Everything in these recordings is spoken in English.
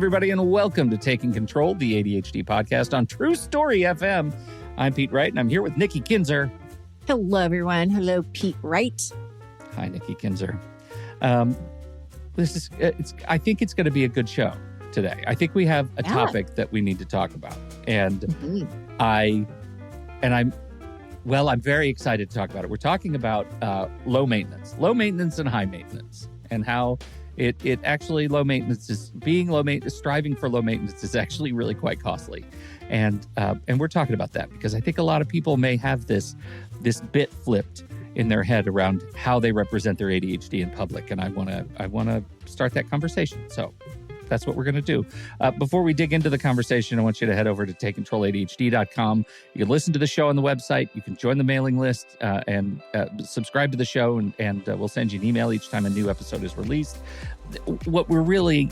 everybody, and welcome to Taking Control, the ADHD podcast on True Story FM. I'm Pete Wright, and I'm here with Nikki Kinzer. Hello, everyone. Hello, Pete Wright. Hi, Nikki Kinzer. I think it's going to be a good show today. I think we have a topic that we need to talk about, and I'm very excited to talk about it. We're talking about low maintenance and high maintenance, and how it actually striving for low maintenance is actually really quite costly. And we're talking about that because I think a lot of people may have this bit flipped in their head around how they represent their ADHD in public. And I want to start that conversation. So that's what we're going to do. Before we dig into the conversation, I want you to head over to takecontroladhd.com. You can listen to the show on the website. You can join the mailing list and subscribe to the show, and we'll send you an email each time a new episode is released. What we really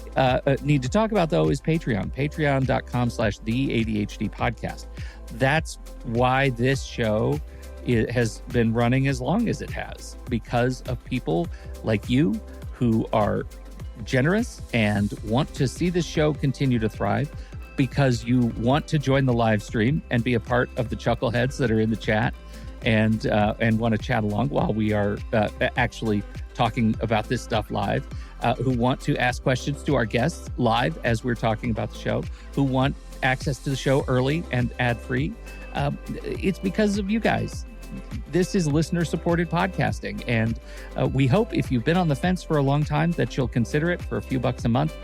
need to talk about, though, is Patreon. Patreon.com/the ADHD podcast. That's why this show has been running as long as it has, because of people like you who are generous and want to see this show continue to thrive, because you want to join the live stream and be a part of the chuckleheads that are in the chat and want to chat along while we are actually talking about this stuff live, who want to ask questions to our guests live as we're talking about the show, who want access to the show early and ad-free. It's because of you guys. This is listener-supported podcasting, and we hope, if you've been on the fence for a long time, that you'll consider it for a few bucks a month.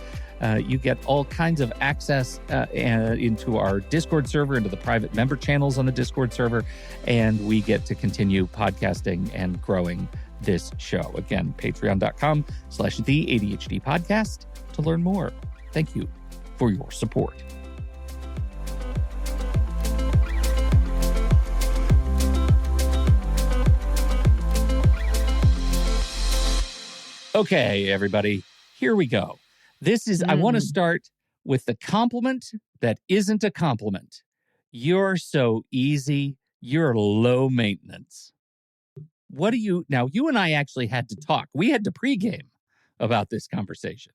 You get all kinds of access into our Discord server, into the private member channels on the Discord server, and we get to continue podcasting and growing this show. Again, patreon.com/the ADHD podcast to learn more. Thank you for your support. Okay, everybody, here we go. I want to start with the compliment that isn't a compliment. You're so easy. You're low maintenance. You and I actually had to talk. We had to pregame about this conversation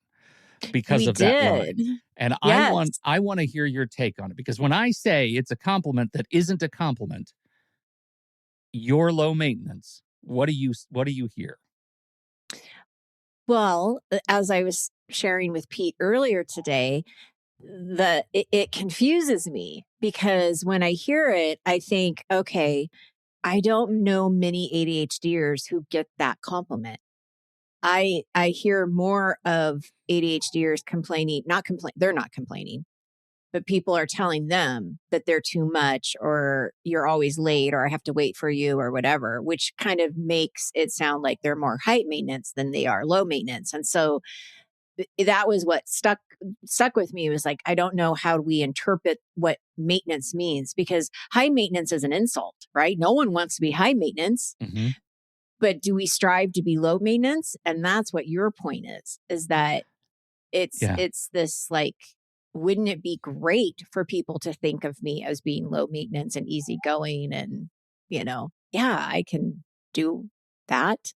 because of that line. And yes. I want to hear your take on it, because when I say it's a compliment that isn't a compliment, you're low maintenance. What do you hear? Well, as I was sharing with Pete earlier today, it confuses me, because when I hear it, I think, okay, I don't know many ADHDers who get that compliment. I hear more of ADHDers they're not complaining, but people are telling them that they're too much, or you're always late, or I have to wait for you, or whatever, which kind of makes it sound like they're more high maintenance than they are low maintenance. And so that was what stuck with me. It was like, I don't know how we interpret what maintenance means, because high maintenance is an insult, right? No one wants to be high maintenance, but do we strive to be low maintenance? And that's what your point is that it's this like, wouldn't it be great for people to think of me as being low maintenance and easygoing, and, I can do that,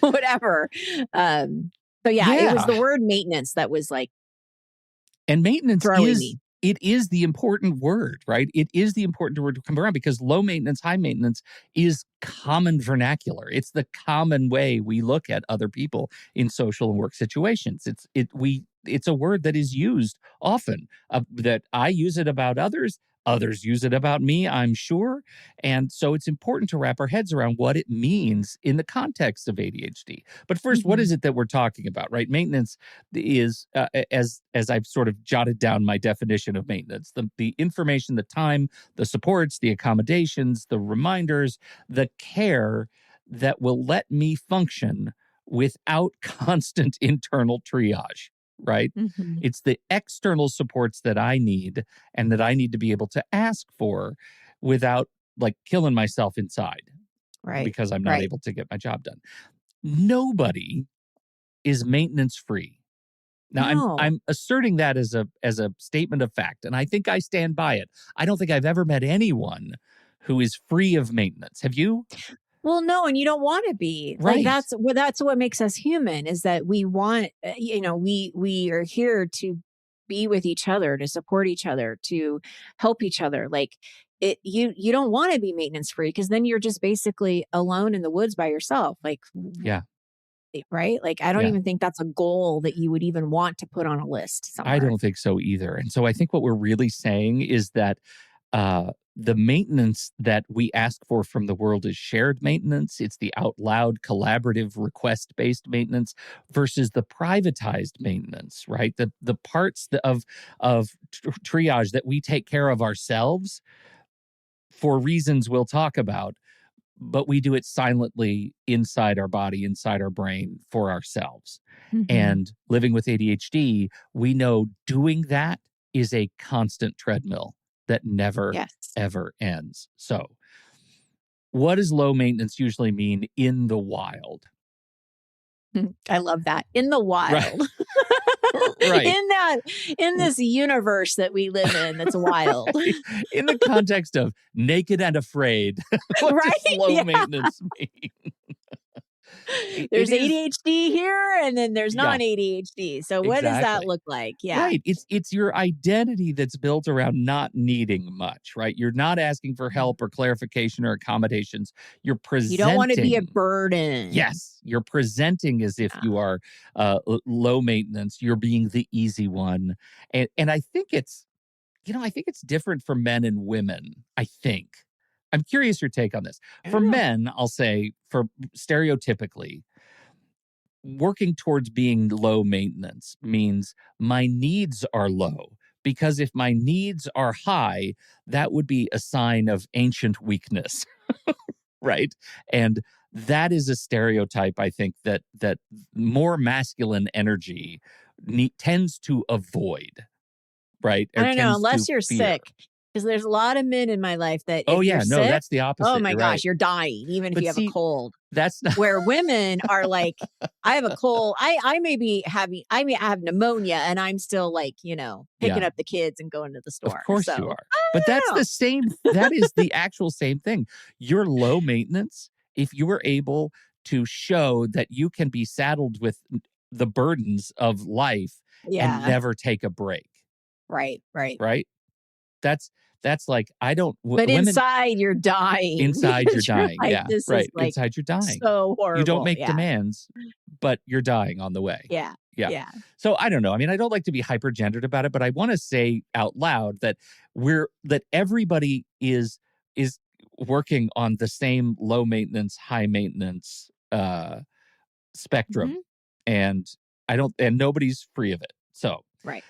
whatever. It was the word maintenance that was like, and maintenance is the important word, right? It is the important word to come around, because low maintenance, high maintenance is common vernacular. It's the common way we look at other people in social and work situations. It's a word that is used often, that I use it about others. Others use it about me, I'm sure. And so it's important to wrap our heads around what it means in the context of ADHD. But first, what is it that we're talking about, right? Maintenance is, as I've sort of jotted down my definition of maintenance, the information, the time, the supports, the accommodations, the reminders, the care that will let me function without constant internal triage. Right? It's the external supports that I need, and that I need to be able to ask for without like killing myself inside, right? Because I'm not able to get my job done. Nobody is maintenance free. Now, I'm asserting that as a statement of fact, and I think I stand by it. I don't think I've ever met anyone who is free of maintenance. Have you? Well, no, and you don't want to be. Right. Like that's what makes us human, is that we want, we are here to be with each other, to support each other, to help each other. Like you don't want to be maintenance free, because then you're just basically alone in the woods by yourself. Like, Yeah. right? Like, I don't Yeah. even think that's a goal that you would even want to put on a list somewhere. I don't think so either. And so I think what we're really saying is that the maintenance that we ask for from the world is shared maintenance. It's the out loud, collaborative, request based maintenance versus the privatized maintenance, right? The parts of triage that we take care of ourselves for reasons we'll talk about, but we do it silently inside our body, inside our brain for ourselves. And living with ADHD, we know doing that is a constant treadmill that never, Yes. ever ends. So, what does low maintenance usually mean in the wild? I love that. In the wild. Right. In this universe that we live in, that's wild. Right. In the context of naked and afraid, what does low maintenance mean? There's ADHD here, and then there's non-ADHD. So what does that look like? Yeah. Right. It's your identity that's built around not needing much, right? You're not asking for help or clarification or accommodations. You're presenting. You don't want to be a burden. Yes. You're presenting as if you are low maintenance. You're being the easy one. And I think it's different for men and women, I think. I'm curious your take on this. For men, I'll say, for stereotypically, working towards being low maintenance means my needs are low, because if my needs are high, that would be a sign of ancient weakness, right? And that is a stereotype, I think, that more masculine energy tends to avoid, right? I don't know, unless you're sick. Because there's a lot of men in my life that sick, that's the opposite. Oh my gosh, you're dying, even if you have a cold. That's not where women are like, I have a cold. I may have pneumonia, and I'm still like, picking up the kids and going to the store. Of course you are. But that's the same. That is the actual same thing. You're low maintenance if you were able to show that you can be saddled with the burdens of life and never take a break. Right. That's like, I don't. But women, inside you're dying. Inside you're dying. Like, yeah. This right. is like inside you're dying. So horrible. You don't make demands, but you're dying on the way. Yeah. So I don't know. I mean, I don't like to be hyper-gendered about it, but I want to say out loud that everybody is working on the same low maintenance, high maintenance spectrum. And nobody's free of it. So right.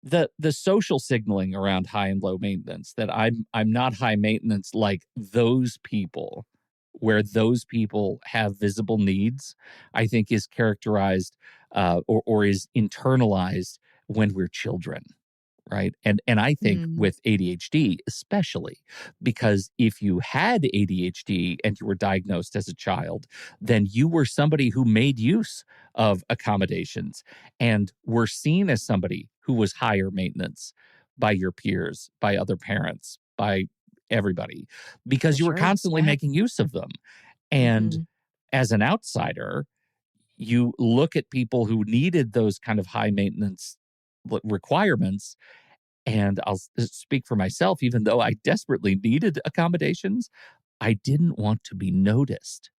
The social signaling around high and low maintenance, that I'm not high maintenance like those people, where those people have visible needs, I think is characterized or is internalized when we're children, right? And I think with ADHD especially, because if you had ADHD and you were diagnosed as a child, then you were somebody who made use of accommodations and were seen as somebody who was higher maintenance by your peers, by other parents, by everybody, because you were constantly making use of them. And as an outsider, you look at people who needed those kind of high maintenance requirements. And I'll speak for myself, even though I desperately needed accommodations, I didn't want to be noticed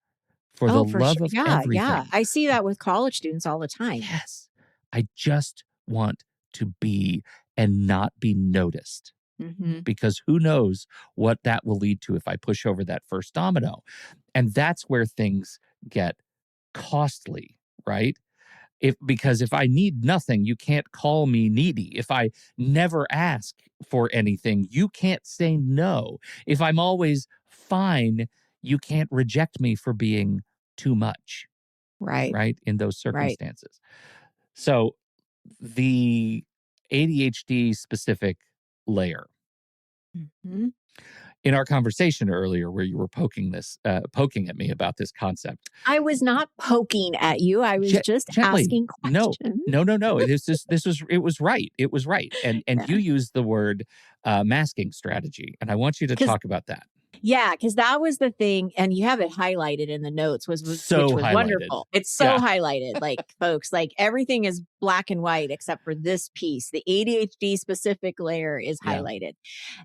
for the love of everything. Yeah. I see that with college students all the time. Yes. I just want to be and not be noticed, because who knows what that will lead to if I push over that first domino. And that's where things get costly, right? Because if I need nothing, you can't call me needy. If I never ask for anything, you can't say no. If I'm always fine, you can't reject me for being too much. Right? In those circumstances. Right. So the ADHD specific layer. In our conversation earlier, where you were poking at me about this concept, I was not poking at you. I was just gently asking questions. No. It was right. It was right. And you used the word masking strategy, and I want you to talk about that. Yeah, because that was the thing, and you have it highlighted in the notes, So which was highlighted. wonderful. It's so highlighted, like folks, like everything is black and white except for this piece. The ADHD specific layer is highlighted,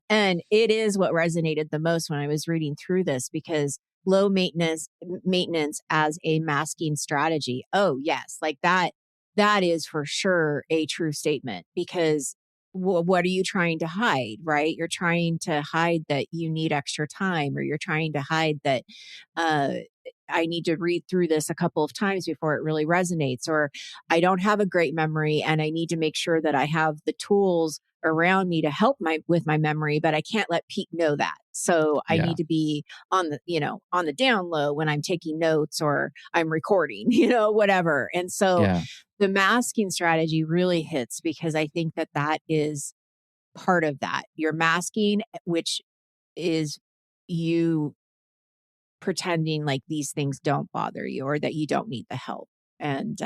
and it is what resonated the most when I was reading through this, because low maintenance as a masking strategy. Oh yes, like that. That is for sure a true statement, because what are you trying to hide, right? You're trying to hide that you need extra time, or you're trying to hide that uh, I need to read through this a couple of times before it really resonates, or I don't have a great memory and I need to make sure that I have the tools around me to help with my memory, but I can't let Pete know that. So I need to be on the down low when I'm taking notes or I'm recording, whatever. And so the masking strategy really hits, because I think that is part of that. You're masking, which is you pretending like these things don't bother you or that you don't need the help. And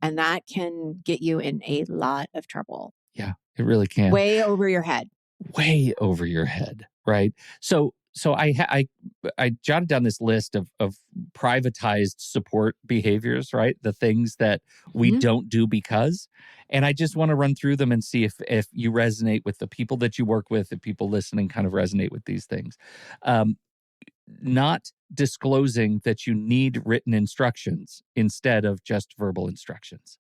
that can get you in a lot of trouble. Yeah, it really can. Way over your head. Way over your head, right? So I jotted down this list of privatized support behaviors, right? The things that we don't do because, and I just want to run through them and see if you resonate with the people that you work with, if people listening kind of resonate with these things. Not disclosing that you need written instructions instead of just verbal instructions,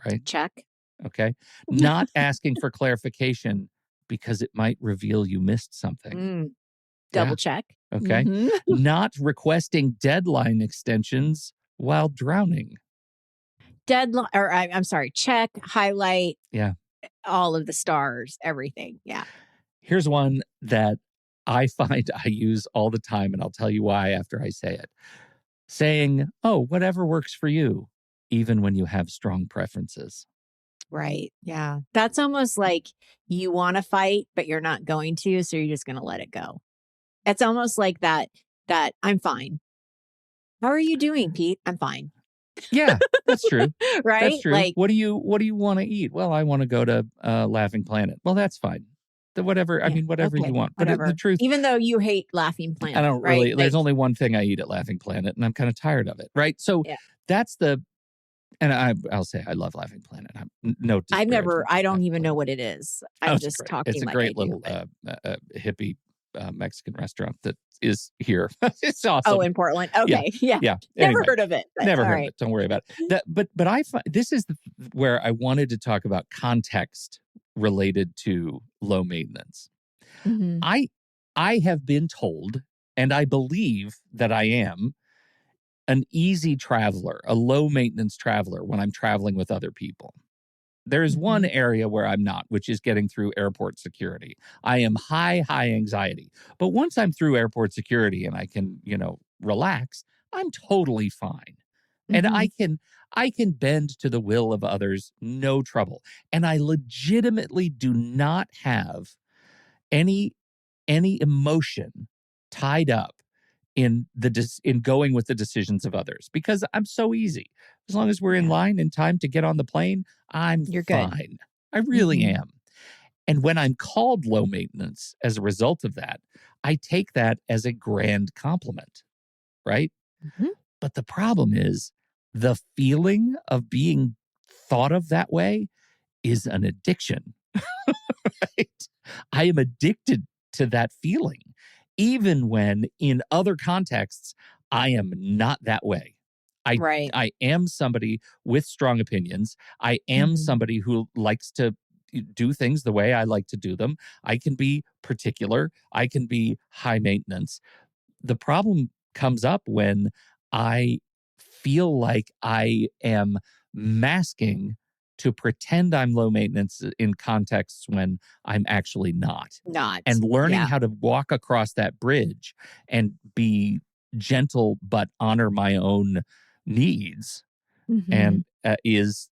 right? Check. Okay. Not asking for clarification because it might reveal you missed something. Double check. Okay. Not requesting deadline extensions while drowning. Deadline, or I'm sorry, check, highlight. Yeah. All of the stars, everything. Yeah. Here's one that I find I use all the time, and I'll tell you why after I say it. Saying, oh, whatever works for you, even when you have strong preferences. Right. Yeah. That's almost like you want to fight, but you're not going to. So you're just going to let it go. It's almost like that I'm fine. How are you doing, Pete? I'm fine. Yeah, that's true. Right. That's true. Like, what do you want to eat? Well, I want to go to Laughing Planet. Well, that's fine. Whatever. I mean, whatever you want. But whatever. the truth, even though you hate Laughing Planet, I don't right? really. There's only one thing I eat at Laughing Planet, and I'm kind of tired of it. Right. So that's the. And I'll say I love Laughing Planet. I don't even know what it is. I'm just talking. It's a great little hippie Mexican restaurant that is here. It's awesome. Oh, in Portland. Okay. Yeah. Never anyway, heard of it. Never heard of it. Don't worry about it. But I find this is where I wanted to talk about context related to low maintenance. I have been told, and I believe that I am an easy traveler, a low maintenance traveler when I'm traveling with other people. There is one area where I'm not, which is getting through airport security. I am high anxiety. But once I'm through airport security and I can, relax, I'm totally fine. And I can bend to the will of others, no trouble. And I legitimately do not have any emotion tied up in going with the decisions of others, because I'm so easy. As long as we're in line in time to get on the plane, You're fine. Good. I really am. And when I'm called low maintenance as a result of that, I take that as a grand compliment, right? But the problem is the feeling of being thought of that way is an addiction, right? I am addicted to that feeling, even when in other contexts, I am not that way. I am somebody with strong opinions. I am somebody who likes to do things the way I like to do them. I can be particular. I can be high maintenance. The problem comes up when I feel like I am masking to pretend I'm low maintenance in contexts when I'm actually not. And learning how to walk across that bridge and be gentle but honor my own needs and is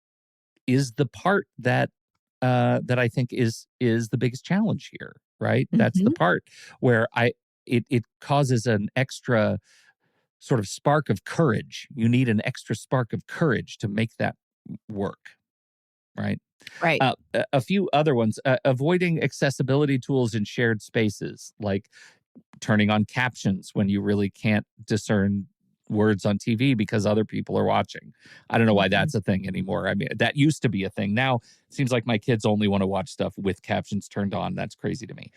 the part that I think is the biggest challenge here, right? That's the part where it causes an extra sort of spark of courage. You need an extra spark of courage to make that work, right? Right. A few other ones, avoiding accessibility tools in shared spaces, like turning on captions when you really can't discern words on TV because other people are watching. I don't know why that's a thing anymore. I mean, that used to be a thing. Now it seems like my kids only want to watch stuff with captions turned on. That's crazy to me.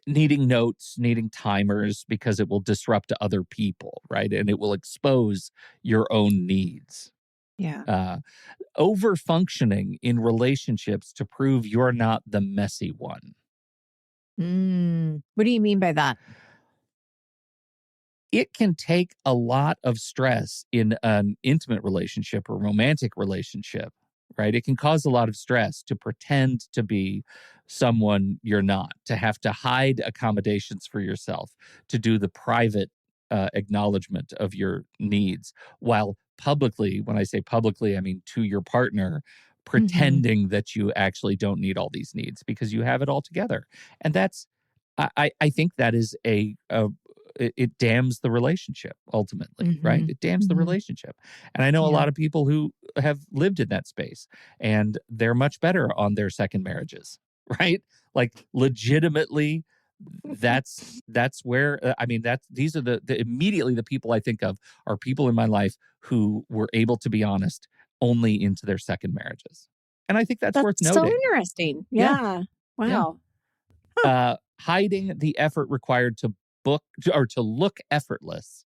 Needing notes, needing timers because it will disrupt other people, right? And it will expose your own needs. Yeah. Over functioning in relationships to prove you're not the messy one. What do you mean by that? It can take a lot of stress in an intimate relationship or romantic relationship, right? It can cause a lot of stress to pretend to be someone you're not, to have to hide accommodations for yourself, to do the private acknowledgement of your needs, while publicly, when I say publicly, I mean to your partner, pretending that you actually don't need all these needs because you have it all together. And that's, I think that is it damns the relationship ultimately, right? It damns the relationship. And I know a lot of people who have lived in that space and they're much better on their second marriages, right? Like legitimately, that's where I mean these are the immediately the people I think of are people in my life who were able to be honest only into their second marriages. And I think that's worth so noting. interesting. Yeah. Yeah. Yeah. Wow. Hiding the effort required to book or to look effortless.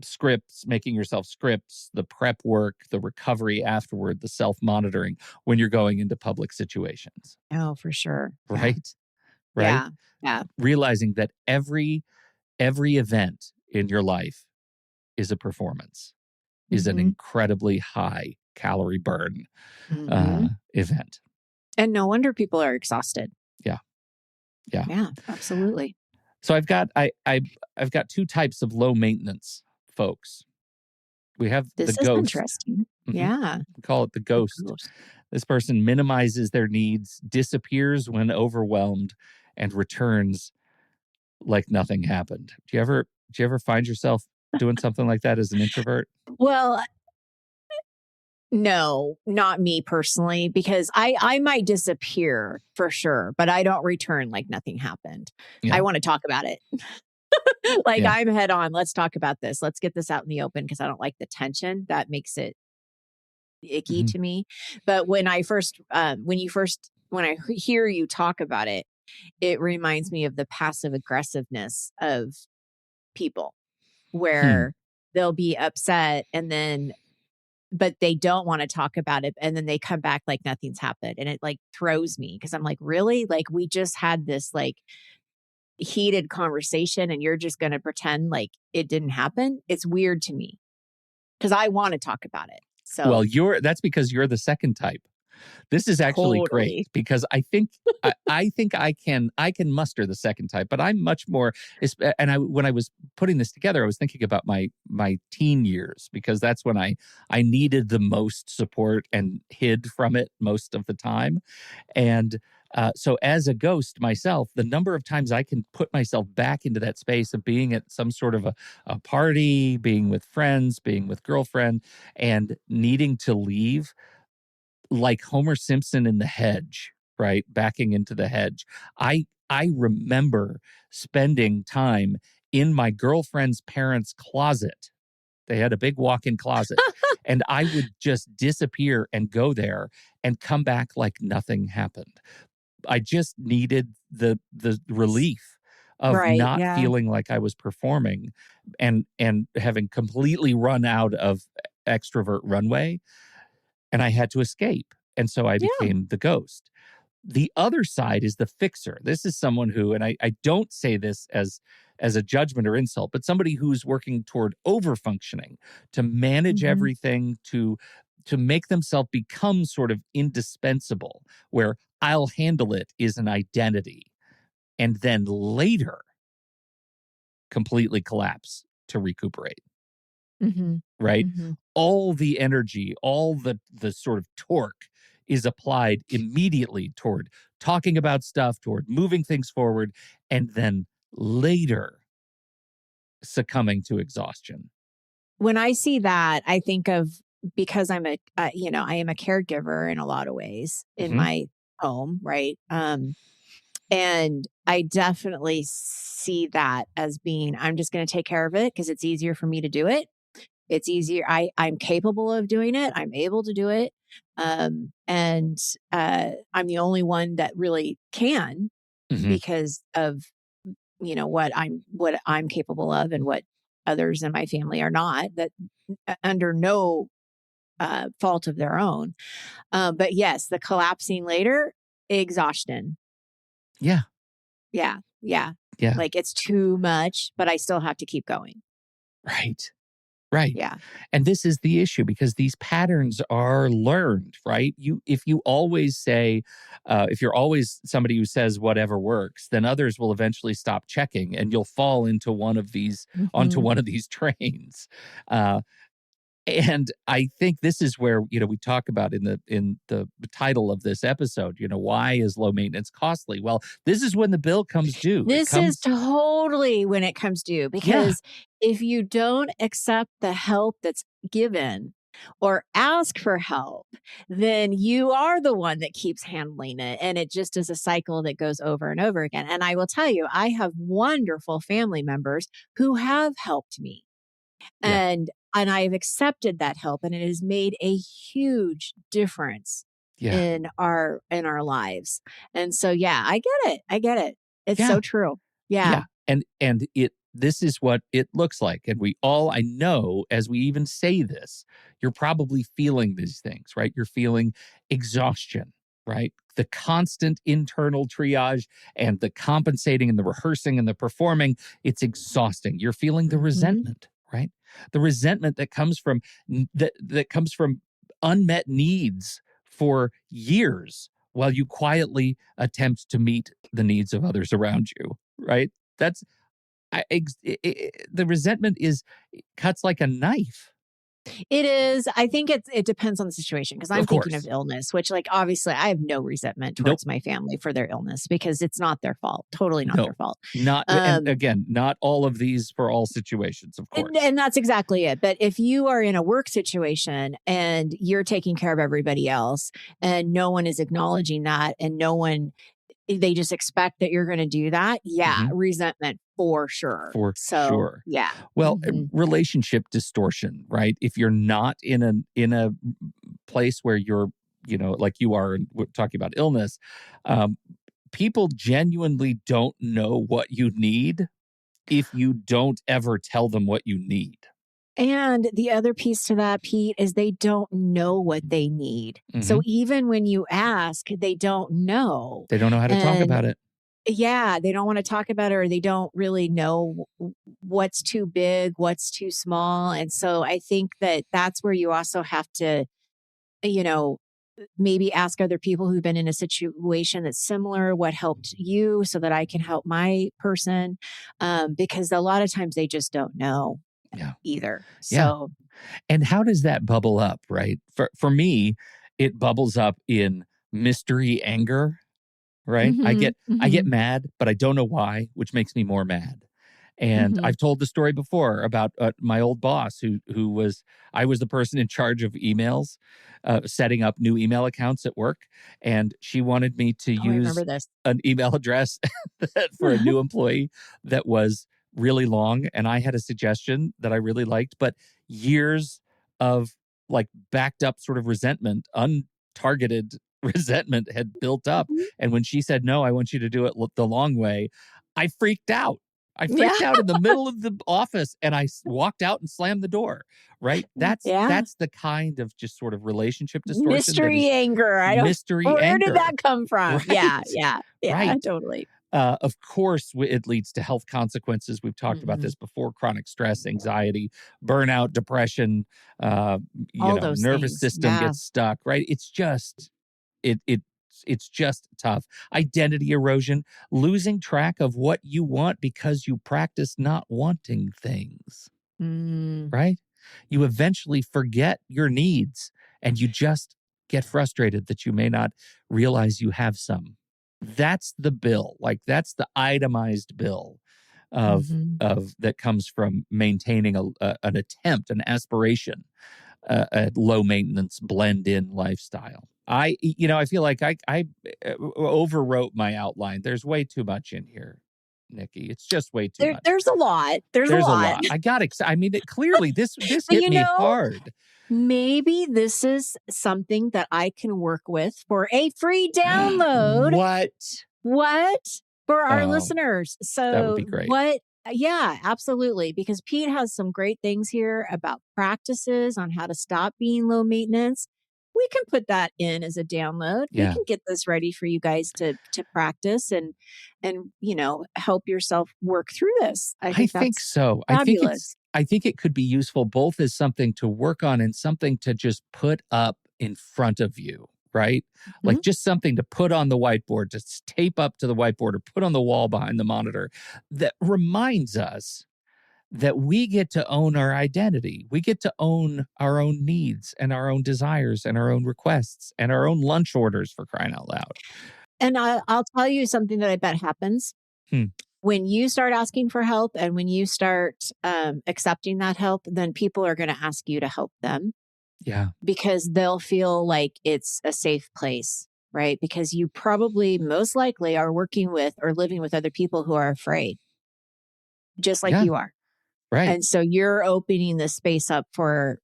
Scripts, making yourself scripts, the prep work, the recovery afterward, the self-monitoring when you're going into public situations. Oh, for sure. Right? Right? Yeah. Yeah. Realizing that every event in your life is a performance, is an incredibly high calorie burn event. And no wonder people are exhausted. Yeah. Yeah. Yeah, absolutely. So I've got two types of low maintenance folks. We have This the is ghost. interesting. Yeah. We call it the ghost. This person minimizes their needs, disappears when overwhelmed, and returns like nothing happened. Do you ever find yourself doing something like that as an introvert? Well, no, not me personally, because I might disappear for sure, but I don't return like nothing happened. Yeah. I want to talk about it. Like Yeah. I'm head on. Let's talk about this. Let's get this out in the open because I don't like the tension. That makes it icky to me. But when I hear you talk about it, it reminds me of the passive aggressiveness of people where they'll be upset but they don't want to talk about it. And then they come back like nothing's happened. And it like throws me because I'm like, really? Like we just had this like heated conversation and you're just going to pretend like it didn't happen. It's weird to me because I want to talk about it. So, well, that's because you're the second type. This is actually great because I think I can muster the second type, but I'm much more. And when I was putting this together, I was thinking about my teen years because that's when I needed the most support and hid from it most of the time. And so as a ghost myself, the number of times I can put myself back into that space of being at some sort of a party, being with friends, being with girlfriend, and needing to leave like Homer Simpson in the hedge, right? Backing into the hedge. I remember spending time in my girlfriend's parents' closet. They had a big walk-in closet. And I would just disappear and go there and come back like nothing happened. I just needed the relief of not feeling like I was performing and having completely run out of extrovert runway. And I had to escape. And so I became the ghost. The other side is the fixer. This is someone who, and I don't say this as a judgment or insult, but somebody who's working toward over-functioning, to manage everything, to make themselves become sort of indispensable, where I'll handle it is an identity. And then later, completely collapse to recuperate. Right? All the energy, all the sort of torque is applied immediately toward talking about stuff, toward moving things forward, and then later succumbing to exhaustion. When I see that, I think of, because I'm I am a caregiver in a lot of ways in my home, right? And I definitely see that as being, I'm just going to take care of it because it's easier for me to do it. It's easier. I'm capable of doing it. I'm able to do it. And I'm the only one that really can Hmm. because of, what I'm capable of and what others in my family are not, that under no fault of their own. But yes, the collapsing later, exhaustion. Yeah. Yeah. Yeah. Yeah. Like it's too much, but I still have to keep going. Right. Right. Yeah. And this is the issue because these patterns are learned, right? If you always say, if you're always somebody who says whatever works, then others will eventually stop checking and you'll fall into onto Hmm. one of these trains. Uh, and I think this is where, we talk about in the title of this episode, why is low maintenance costly? Well, this is when the bill comes due. It This is comes, totally when it comes due yeah, because if you don't accept the help that's given or ask for help, then you are the one that keeps handling it. And it just is a cycle that goes over and over again. And I will tell you, I have wonderful family members who have helped me. yeah, And I've accepted that help and it has made a huge difference yeah, in our lives. And so yeah, I get it. I get it. It's yeah. so true. Yeah. Yeah. And this is what it looks like. And I know as we even say this, you're probably feeling these things, right? You're feeling exhaustion, right? The constant internal triage and the compensating and the rehearsing and the performing, it's exhausting. You're feeling the Mhm. resentment, right? The resentment that comes from that comes from unmet needs for years while you quietly attempt to meet the needs of others around you, right? That's the resentment is cuts like a knife. It is. I think it depends on the situation because I'm Of thinking of course. illness, which like obviously I have no resentment Nope. towards my family for their illness because it's not their fault. Totally not No. their fault. Not and Um again, not all of these for all situations, of And, course. and that's exactly it. But if you are in a work situation and you're taking care of everybody else and no one is acknowledging that and they just expect that you're going to do that. Yeah. Mhm. Resentment for sure. For So, sure. yeah. Well, Hmm. relationship distortion, right? If you're not in a place where you're, like you are, and we're talking about illness, um, people genuinely don't know what you need if you don't ever tell them what you need. And the other piece to that, Pete, is they don't know what they need. So Mhm. even when you ask, they don't know. They don't know how to talk And about it. yeah, they don't want to talk about it or they don't really know what's too big, what's too small. And so I think that that's where you also have to, you know, maybe ask other people who've been in a situation that's similar what helped you so that I can help my person. Because a lot of times they just don't know Yeah. either. Yeah. So, And how does that bubble up, right? For me, it bubbles up in mystery anger, right? mhm, I get mhm, mad, but I don't know why, which makes me more mad. And mhm. I've told the story before about my old boss who was I was the person in charge of emails, setting up new email accounts at work, and she wanted me to Oh, I remember use this. an email address for a new employee that was really long, and I had a suggestion that I really liked, but years of like backed up sort of resentment, untargeted resentment had built up, Mhm. and when she said no, I want you to do it the long way, I freaked out. I Yeah, freaked out in the middle of the office and walked out and slammed the door, right? yeah. That's the kind of just sort of relationship distortion that Mystery is anger. I don't mystery where did that anger, come from? Yeah, right? yeah, yeah, Right. totally. Of course, it leads to health consequences. We've talked about Mhm. this before: chronic stress, anxiety, burnout, depression. Uh, All those nervous things. system Yeah. gets stuck. Right? It's just it it's just tough. Identity erosion, losing track of what you want because you practice not wanting things. Mm, Right? You eventually forget your needs and you just get frustrated that you may not realize you have some. That's the bill. Like that's the itemized bill mhm. of that comes from maintaining an attempt, an aspiration, a low maintenance blend in lifestyle. I feel like I overwrote my outline. There's way too much in here, Nikki. It's just way too much. There's a lot. There's a There's a lot. lot. I got excited. I mean, clearly this But hit me hard. maybe this is something that I can work with for a free download. What? For our listeners. So that would be great. Yeah, absolutely. Because Pete has some great things here about practices on how to stop being low maintenance. We can put that in as a download. Yeah. We can get this ready for you guys to practice and help yourself work through this. I think so. Fabulous. I think it could be useful both as something to work on and something to just put up in front of you, right? Mm-hmm. Like just something to put on the whiteboard, just tape up to the whiteboard or put on the wall behind the monitor that reminds us that we get to own our identity. We get to own our own needs and our own desires and our own requests and our own lunch orders, for crying out loud. And I'll tell you something that I bet happens. When you start asking for help and when you start accepting that help, then people are going to ask you to help them. Yeah. Because they'll feel like it's a safe place, right? Because you probably most likely are working with or living with other people who are afraid, just like you are. Right. And so you're opening the space up for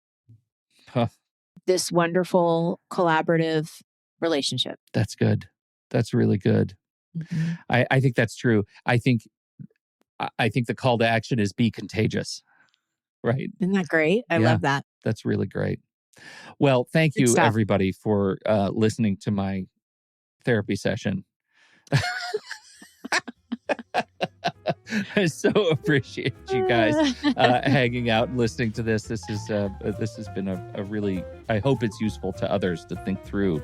this wonderful collaborative relationship. That's good. That's really good. Mm-hmm. I think that's true. I think the call to action is be contagious. Right. Isn't that great? I love that. That's really great. Well, thank you everybody for listening to my therapy session. I so appreciate you guys hanging out and listening to this. This has been a really, I hope it's useful to others to think through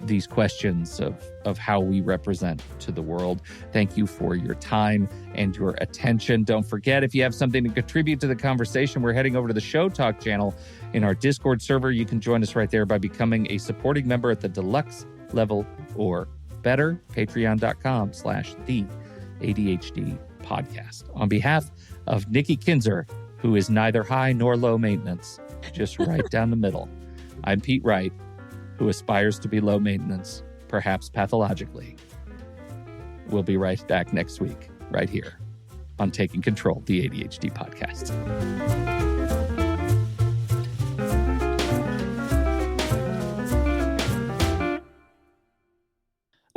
these questions of how we represent to the world. Thank you for your time and your attention. Don't forget, if you have something to contribute to the conversation, we're heading over to the Show Talk channel in our Discord server. You can join us right there by becoming a supporting member at the deluxe level or better, patreon.com/the ADHD podcast. On behalf of Nikki Kinzer, who is neither high nor low maintenance, just right down the middle, I'm Pete Wright, who aspires to be low maintenance, perhaps pathologically. We'll be right back next week, right here on Taking Control, the ADHD podcast.